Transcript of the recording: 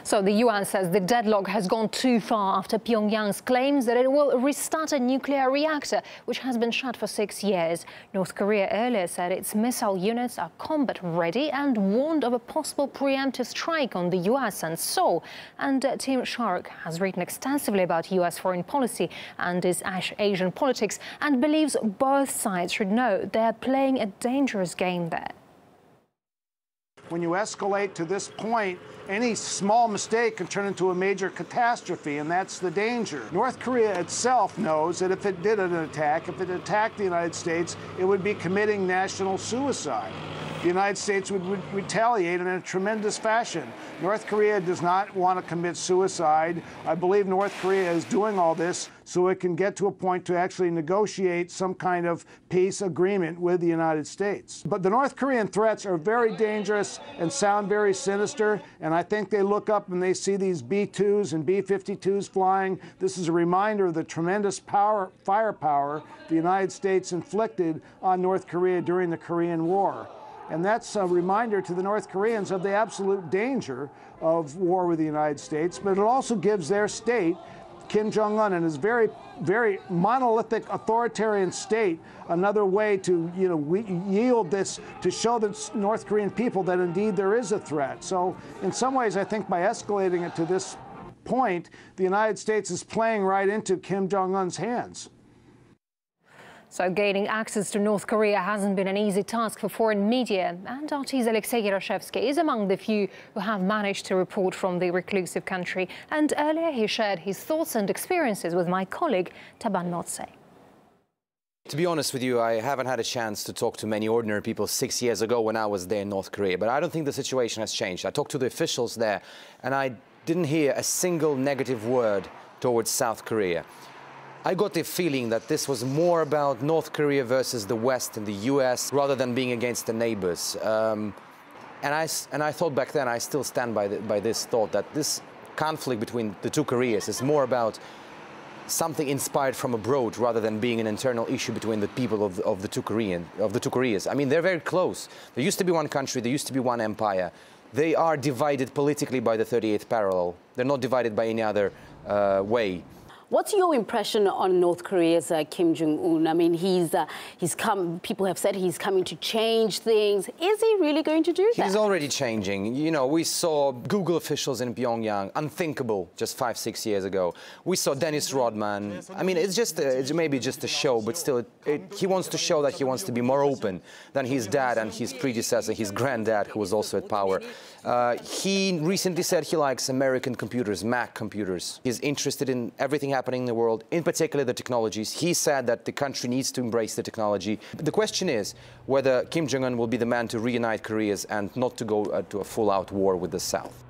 So the UN says the deadlock has gone too far after Pyongyang's claims that it will restart a nuclear reactor, which has been shut for 6 years. North Korea earlier said its missile units are combat ready and warned of a possible preemptive strike on the US and Seoul. And Tim Shark has written extensively about US foreign policy and East Asian politics and believes both sides should know they're playing a dangerous game there. When you escalate to this point, any small mistake can turn into a major catastrophe, and that's the danger. North Korea itself knows that if it did an attack, if it attacked the United States, it would be committing national suicide. The United States would retaliate in a tremendous fashion. North Korea does not want to commit suicide. I believe North Korea is doing all this so it can get to a point to actually negotiate some kind of peace agreement with the United States. But the North Korean threats are very dangerous and sound very sinister, and I think they look up and they see these B-2s and B-52s flying. This is a reminder of the tremendous firepower the United States inflicted on North Korea during the Korean War. And that's a reminder to the North Koreans of the absolute danger of war with the United States. But it also gives their state, Kim Jong-un and his very, very monolithic authoritarian state, another way to yield this, to show the North Korean people that indeed there is a threat. So in some ways, I think by escalating it to this point, the United States is playing right into Kim Jong-un's hands. So gaining access to North Korea hasn't been an easy task for foreign media, and RT's Alexei Yaroshevsky is among the few who have managed to report from the reclusive country. And earlier he shared his thoughts and experiences with my colleague Taban Notse. To be honest with you, I haven't had a chance to talk to many ordinary people 6 years ago when I was there in North Korea, but I don't think the situation has changed. I talked to the officials there and I didn't hear a single negative word towards South Korea. I got the feeling that this was more about North Korea versus the West and the US rather than being against the neighbors. And I thought back then, I still stand by this thought, that this conflict between the two Koreas is more about something inspired from abroad rather than being an internal issue between the people of the two Koreas. I mean, they're very close. There used to be one country, there used to be one empire. They are divided politically by the 38th parallel. They're not divided by any other way. What's your impression on North Korea's Kim Jong-un? I mean, people have said he's coming to change things. Is he really going to do that? He's already changing. You know, we saw Google officials in Pyongyang, unthinkable just 5-6 years ago. We saw Dennis Rodman. I mean, it's maybe just a show, but still, he wants to show that he wants to be more open than his dad and his predecessor, his granddad, who was also at power. He recently said he likes American computers, Mac computers. He's interested in everything happening in the world, in particular the technologies. He said that the country needs to embrace the technology. The question is whether Kim Jong-un will be the man to reunite Koreas and not to go to a full-out war with the South.